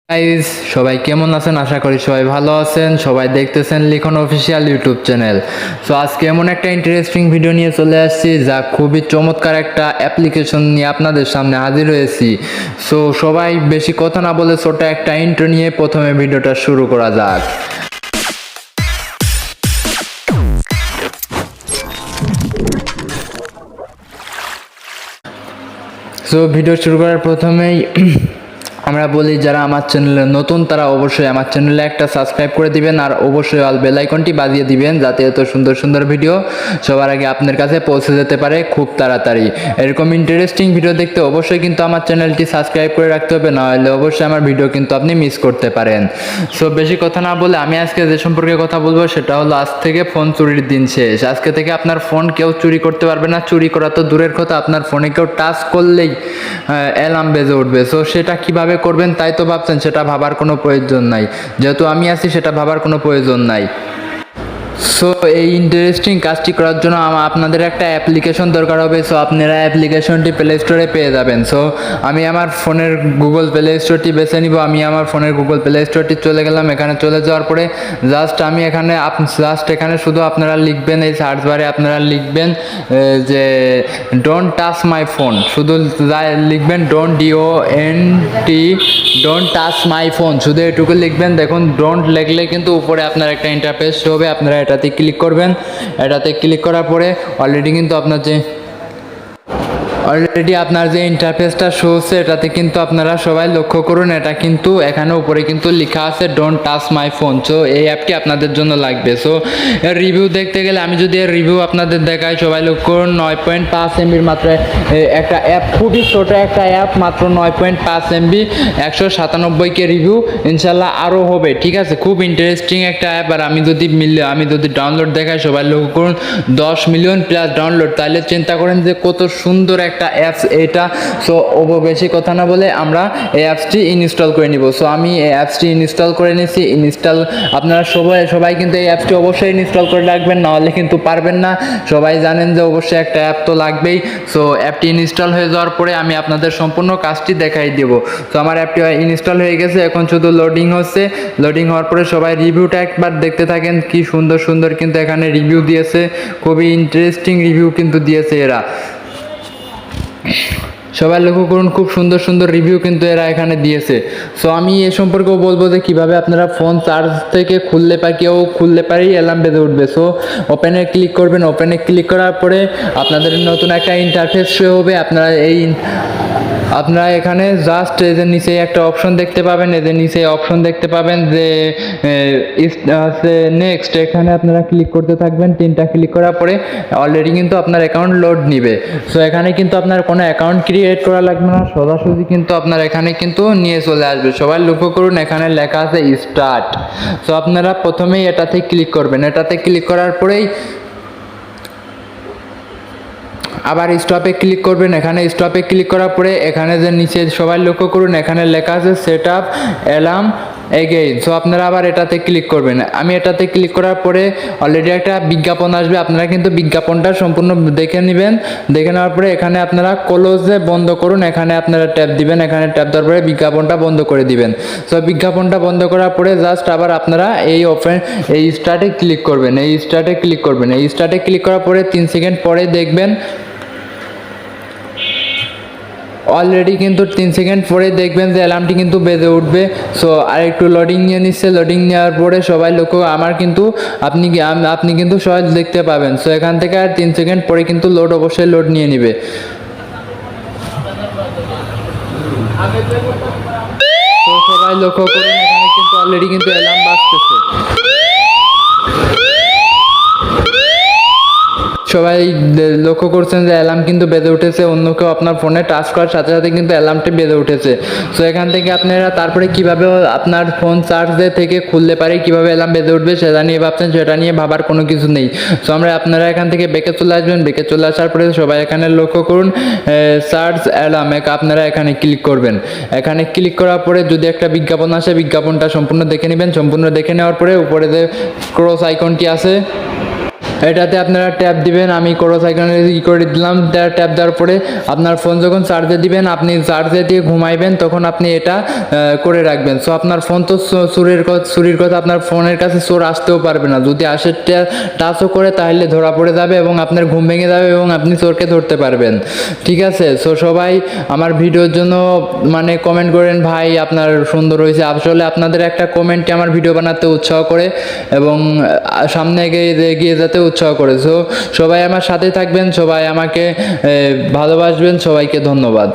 Guys, সবাই কেমন আছেন? আশা করি সবাই ভালো আছেন। সবাই দেখতেছেন লিখন অফিসিয়াল ইউটিউব চ্যানেল। সো আজকে এমন একটা ইন্টারেস্টিং ভিডিও নিয়ে চলে আসছি, যা খুবই চমৎকার একটা অ্যাপ্লিকেশন নিয়ে আপনাদের সামনে হাজির হয়েছি। সো সবাই বেশি কথা না বলে ছোট একটা ইন্ট্রো নিয়ে প্রথমে ভিডিওটা শুরু করা যাক। সো ভিডিও শুরু করার প্রথমেই আমরা বলি, যারা আমার চ্যানেলে নতুন তারা অবশ্যই আমার চ্যানেলে একটা সাবস্ক্রাইব করে দিবেন, আর অবশ্যই অল বেল আইকনটি বাজিয়ে দিবেন, যাতে এত সুন্দর সুন্দর ভিডিও সবার আগে আপনার কাছে পৌঁছে যেতে পারে খুব তাড়াতাড়ি। এরকম ইন্টারেস্টিং ভিডিও দেখতে অবশ্যই কিন্তু আমার চ্যানেলটি সাবস্ক্রাইব করে রাখতে হবে, নাহলে অবশ্যই আমার ভিডিও কিন্তু আপনি মিস করতে পারেন। সো বেশি কথা না বলে আমি আজকে যে সম্পর্কে কথা বলবো সেটা হলো, আজ থেকে ফোন চুরির দিন শেষ। আজকে থেকে আপনার ফোন কেউ চুরি করতে পারবে না। চুরি করা তো দূরের কথা, আপনার ফোনে কেউ টাচ করলেই অ্যালার্ম বেজে উঠবে। সো সেটা কিভাবে করবেন তাই তো ভাবছেন, সেটা ভাবার কোনো প্রয়োজন নাই। যেহেতু আমি আছি, সেটা ভাবার কোনো প্রয়োজন নাই। সো এই ইন্টারেস্টিং কাজটি করার জন্য আপনাদের একটা অ্যাপ্লিকেশন দরকার হবে। সো আপনারা অ্যাপ্লিকেশনটি প্লে স্টোরে পেয়ে যাবেন। সো আমি আমার ফোনের গুগল প্লে স্টোরটি বেছে নিব। আমি আমার ফোনের গুগল প্লে স্টোরটি চলে গেলাম। এখানে চলে যাওয়ার পরে আমি এখানে শুধু আপনারা লিখবেন, এই সার্চ বারে আপনারা লিখবেন যে ডোন্ট টাচ মাই ফোন। শুধু লিখবেন ডোন্ট টাচ মাই ফোন, শুধু এটুকু লিখবেন। দেখুন, ডোন্ট লিখলে কিন্তু উপরে আপনার একটা ইন্টারফেস হবে। আপনারা এটাতে ক্লিক করবেন। এটাতে ক্লিক করার পরে অলরেডি আপনার যে ইন্টারফেসটা শো হচ্ছে, এটাতে কিন্তু আপনারা সবাই লক্ষ্য করুন, এটা কিন্তু এখানে উপরে কিন্তু লেখা আছে don't touch my phone. So এই অ্যাপটি আপনাদের জন্য লাগবে। সো এর রিভিউ দেখতে গেলে, আমি যদি এর রিভিউ আপনাদের দেখাই, সবাই লক্ষ্য করুন, 9.5 MBর মাত্র একটা অ্যাপ, খুবই ছোট একটা অ্যাপ, মাত্র 9.5 MB, 197K রিভিউ। ইনশাল্লাহ আরও হবে, ঠিক আছে। খুব ইন্টারেস্টিং একটা অ্যাপ। আর আমি যদি ডাউনলোড দেখাই, সবাই লক্ষ্য করুন 10 মিলিয়ন প্লাস ডাউনলোড। তাহলে চিন্তা করেন যে কত সুন্দর একটা অ্যাপস এটা। সো বেশি কথা না বলে আমরা এই অ্যাপসটি ইনস্টল করে নিব। সো আমি এই অ্যাপসটি ইনস্টল করে নিয়েছি। আপনারা সবাই কিন্তু এই অ্যাপসটি অবশ্যই ইনস্টল করে রাখবেন, নাহলে কিন্তু পারবেন না। সবাই জানেন যে অবশ্যই একটা অ্যাপ তো লাগবেই। সো অ্যাপটি ইনস্টল হয়ে যাওয়ার পরে আমি আপনাদের সম্পূর্ণ কাজটি দেখাই দেব। তো আমার অ্যাপটি ইনস্টল হয়ে গেছে, এখন শুধু লোডিং হচ্ছে। লোডিং হওয়ার পরে সবাই রিভিউটা একবার দেখতে থাকেন। কি সুন্দর সুন্দর কিন্তু এখানে রিভিউ দিয়েছে, খুবই ইন্টারেস্টিং রিভিউ কিন্তু দিয়েছে এরা। সবাই লক্ষ্য করুন, খুব সুন্দর সুন্দর রিভিউ কিন্তু এরা এখানে দিয়েছে। সো আমি এ সম্পর্কেও বলবো যে কীভাবে আপনারা ফোন চার্জ থেকে খুললে পারেই অ্যালার্ম বেজে উঠবে। সো ওপেনে ক্লিক করবেন। ওপেনে ক্লিক করার পরে আপনাদের নতুন একটা ইন্টারফেস শো হবে। আপনারা এখানে জাস্ট এদের নিচে একটা অপশন দেখতে পাবেন। এদের নিচে অপশন দেখতে পাবেন যে নেক্সট, এখানে আপনারা ক্লিক করতে থাকবেন। 3টা ক্লিক করার পরে অলরেডি কিন্তু আপনার অ্যাকাউন্ট লোড নিবে। সো এখানে কিন্তু আপনার কোনো অ্যাকাউন্ট ক্রিয়েট করা লাগবে না, সোজাসুজি কিন্তু আপনার এখানে কিন্তু নিয়ে চলে আসবে। সবাই লক্ষ্য করুন, এখানে লেখা আছে স্টার্ট। সো আপনারা প্রথমেই এটাতে ক্লিক করবেন। এটাতে ক্লিক করার পরেই আবার স্টপে ক্লিক করবেন। এখানে স্টপে ক্লিক করার পরে এখানে যে নিচে সবাই লক্ষ্য করুন, এখানে লেখা আছে set up alarm again. So আপনারা আবার এটাতে ক্লিক করবেন। আমি এটাতে ক্লিক করার পরে অলরেডি একটা বিজ্ঞাপন আসবে। আপনারা কিন্তু বিজ্ঞাপনটা সম্পূর্ণ দেখে নেবেন। দেখে নেওয়ার পরে এখানে আপনারা ক্লোজে বন্ধ করুন, এখানে আপনারা ট্যাপ দিবেন। এখানে ট্যাপ দেওয়ার পরে বিজ্ঞাপনটা বন্ধ করে দিবেন। সো বিজ্ঞাপনটা বন্ধ করার পরে জাস্ট আবার আপনারা এই স্টার্টে ক্লিক করবেন। এই স্টার্টে ক্লিক করার পরে 3 সেকেন্ড পরে দেখবেন অলরেডি কিন্তু 3 সেকেন্ড পরে দেখবেন যে অ্যালার্মটি কিন্তু বেজে উঠবে। সো আর একটু লোডিং নিয়ে নিচ্ছে। লোডিং নেওয়ার পরে সবাই লক্ষ্য, আপনি কিন্তু সবাই দেখতে পাবেন। সো এখান থেকে আর 3 সেকেন্ড পরে কিন্তু অবশ্যই লোড নিয়ে নিবে। তো সবাই লক্ষ্য করুন, এখানে কিন্তু অলরেডি কিন্তু অ্যালার্ম বাজতেছে। সবাই লক্ষ্য করছেন যে অ্যালার্ম কিন্তু বেজে উঠেছে। অন্য কেউ আপনার ফোনে টাচ করার সাথে সাথে কিন্তু অ্যালার্মটি বেজে উঠেছে। সো এখান থেকে আপনারা তারপরে কিভাবে আপনার ফোন চার্জে থেকে খুলতে পারে, কিভাবে অ্যালার্ম বেজে উঠবে সেটা নিয়ে ভাবছেন, সেটা নিয়ে ভাবার কোনো কিছু নেই। সো আপনারা এখান থেকে বেঁকে চলে আসবেন। বেঁকে চলে আসার পরে সবাই এখানে লক্ষ্য করুন সার্চ অ্যালার্ম, আপনারা এখানে ক্লিক করবেন। এখানে ক্লিক করার পরে যদি একটা বিজ্ঞাপন আসে, বিজ্ঞাপনটা সম্পূর্ণ দেখে নেবেন। সম্পূর্ণ দেখে নেওয়ার পরে উপরে যে ক্রস আইকনটি আছে, এটাতে আপনারা ট্যাপ দিবেন, আমি ক্রস আইকনে করে দিলাম। ট্যাপ দেওয়ার পরে আপনার ফোন যখন চার্জে দিবেন, আপনি চার্জে দিয়ে ঘুমাইবেন, তখন আপনি এটা করে রাখবেন। সো আপনার ফোন তো চুরির কথা, আপনার ফোনের কাছে চোর আসতেও পারবে না। যদি আসে টাচও করে তাহলে ধরা পড়ে যাবে এবং আপনার ঘুম ভেঙে যাবে এবং আপনি চোরকে ধরতে পারবেন। ঠিক আছে? সো সবাই আমার ভিডিওর জন্য মানে কমেন্ট করেন ভাই আপনার সুন্দর হয়েছে। আসলে আপনাদের একটা কমেন্টে আমার ভিডিও বানাতে উৎসাহ করে এবং সামনে এগিয়ে যেতে উৎসাহ করে। সো সবাই আমার সাথে থাকবেন, সবাই আমাকে ভালোবাসবেন। সবাইকে ধন্যবাদ।